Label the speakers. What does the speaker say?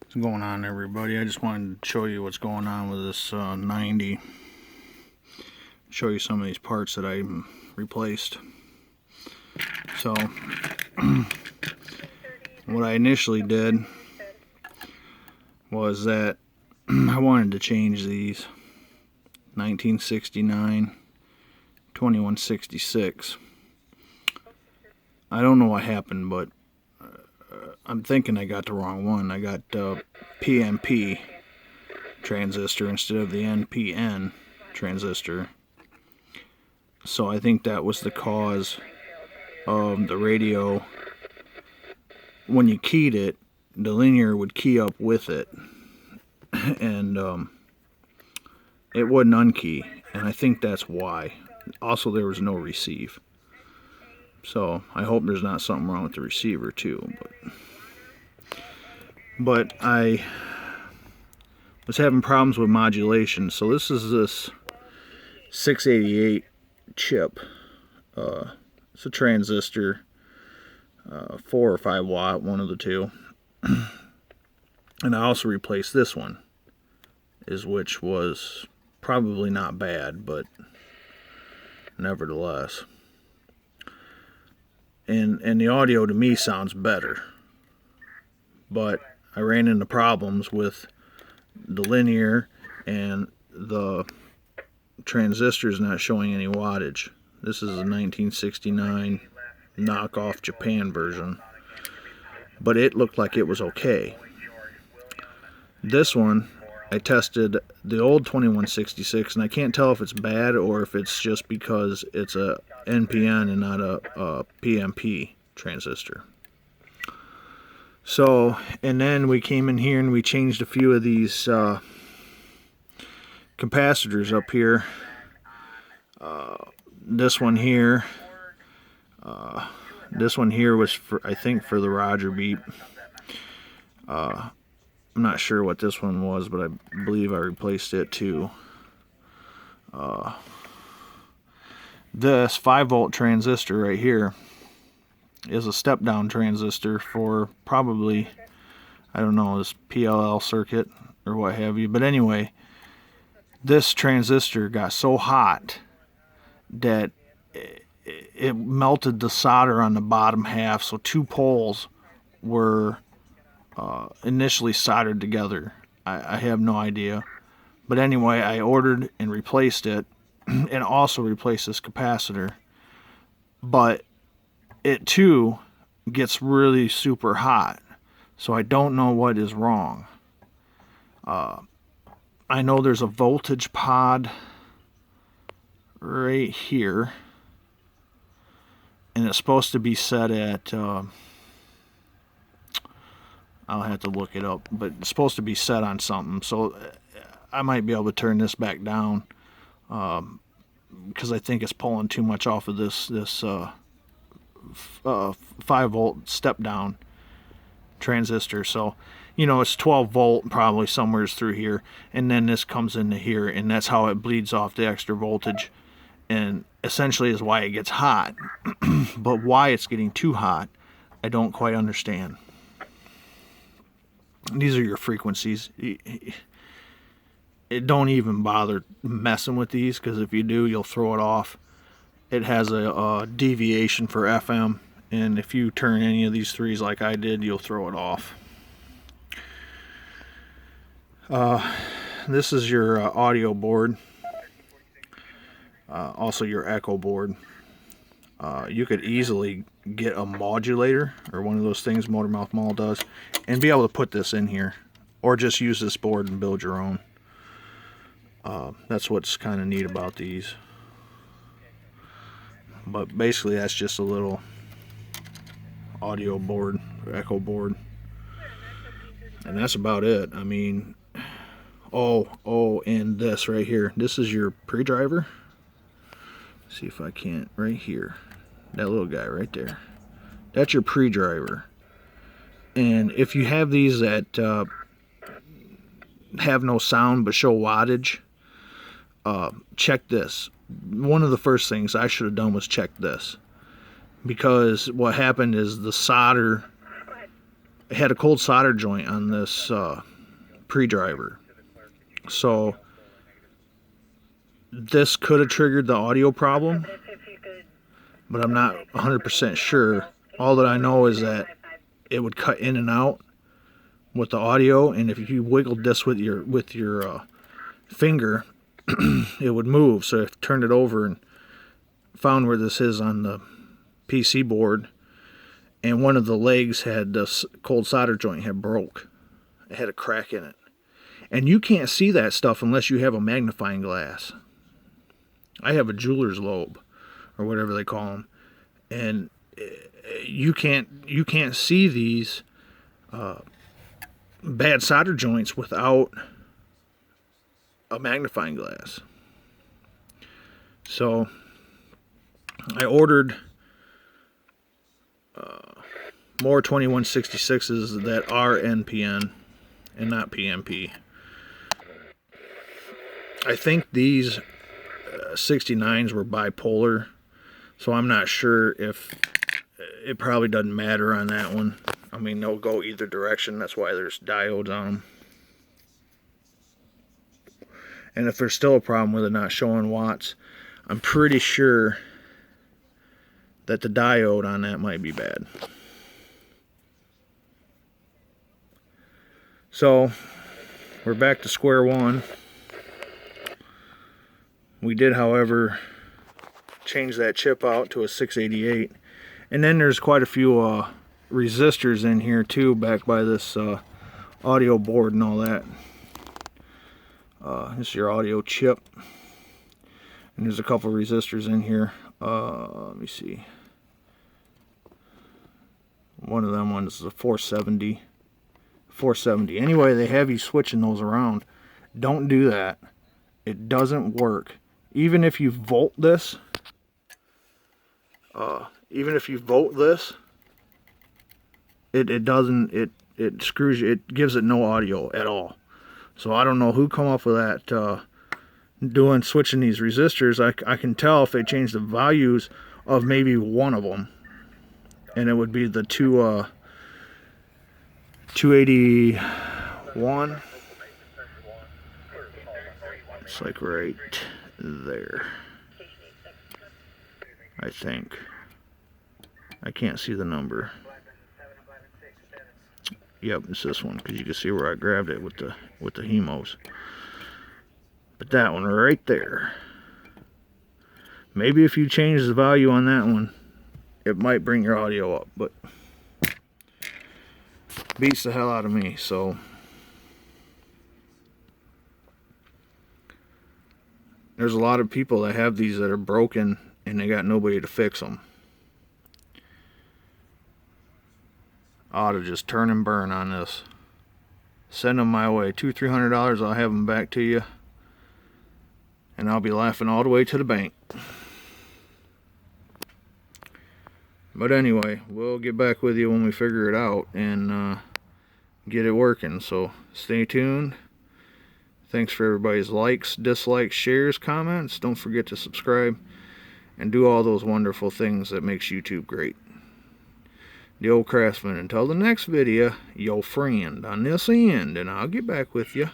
Speaker 1: What's going on, everybody? I just wanted to show you what's going on with this 90. Show you some of these parts that I replaced. So what I initially did was that I wanted to change these 1969 2166. I don't know what happened, but I'm thinking I got the wrong one. I got PNP transistor instead of the NPN transistor. So I think that was the cause of the radio. When you keyed it, the linear would key up with it, and it wouldn't unkey, and I think that's why. Also, there was no receive. So I hope there's not something wrong with the receiver too, but I was having problems with modulation. So this is this 688 chip. It's a transistor, 4 or 5 watt, one of the two. And I also replaced this one, which was probably not bad, but nevertheless. And the audio to me sounds better, but I ran into problems with the linear and the transistors not showing any wattage. This is a 1969 knockoff Japan version, but it looked like it was okay. This one, I tested the old 2166, and I can't tell if it's bad or if it's just because it's a NPN and not a PNP transistor. So, and then we came in here and we changed a few of these capacitors up here. This one here was for, I think, for the Roger beep. I'm not sure what this one was, but I believe I replaced it too. This 5-volt transistor right here is a step-down transistor for probably, I don't know, this PLL circuit or what have you. But anyway, this transistor got so hot that it melted the solder on the bottom half, so 2 poles were initially soldered together. I have no idea. But anyway, I ordered and replaced it, and also replaced this capacitor. But it too gets really super hot, so I don't know what is wrong. I know there's a voltage pod right here, and it's supposed to be set at I'll have to look it up, but it's supposed to be set on something, so I might be able to turn this back down, because I think it's pulling too much off of this 5-volt step-down transistor. So, you know, it's 12 volt probably somewhere through here, and then this comes into here, and that's how it bleeds off the extra voltage, and essentially is why it gets hot. But why it's getting too hot, I don't quite understand. These are your frequencies. It don't even bother messing with these, because if you do, you'll throw it off. It has a deviation for FM, and if you turn any of these 3s like I did, you'll throw it off. This is your audio board, also your echo board. You could easily get a modulator, or one of those things Motormouth Mall does, and be able to put this in here, or just use this board and build your own. That's what's kind of neat about these. But basically, that's just a little audio board, or echo board, and that's about it. I mean, and this right here, this is your pre-driver. See if I can't, right here, that little guy right there, that's your pre-driver. And if you have these that have no sound but show wattage, check this. One of the first things I should have done was check this, because what happened is the solder had a cold solder joint on this pre-driver. So this could have triggered the audio problem, but I'm not 100% sure. All that I know is that it would cut in and out with the audio, and if you wiggled this with your finger, it would move. So I turned it over and found where this is on the PC board, and one of the legs had this cold solder joint had broke. It had a crack in it, and you can't see that stuff unless you have a magnifying glass. I have a jeweler's lobe, or whatever they call them, and you can't see these bad solder joints without a magnifying glass. So I ordered more 2166s that are NPN and not PMP. I think these 69s were bipolar, so I'm not sure if it probably doesn't matter on that one. I mean, they'll go either direction. That's why there's diodes on them. And if there's still a problem with it not showing watts, I'm pretty sure that the diode on that might be bad. So we're back to square one. We did, however, change that chip out to a 688. And then there's quite a few resistors in here too, back by this audio board and all that. This is your audio chip. And there's a couple resistors in here. Let me see. One of them ones is a 470. 470. Anyway, they have you switching those around. Don't do that. It doesn't work. Even if you volt this, it doesn't, it screws you, it gives it no audio at all. So I don't know who come up with that, switching these resistors. I can tell if they change the values of maybe one of them, and it would be the 281. It's like right there, I think. I can't see the number. Yep, it's this one, because you can see where I grabbed it with the hemos. But that one right there. Maybe if you change the value on that one, it might bring your audio up, but beats the hell out of me. So there's a lot of people that have these that are broken and they got nobody to fix them. I ought to just turn and burn on this. Send them my way. $200-300, I'll have them back to you, and I'll be laughing all the way to the bank. But anyway, we'll get back with you when we figure it out and get it working. So stay tuned. Thanks for everybody's likes, dislikes, shares, comments. Don't forget to subscribe and do all those wonderful things that makes YouTube great. The Old Craftsman. Until the next video, your friend on this end, and I'll get back with you.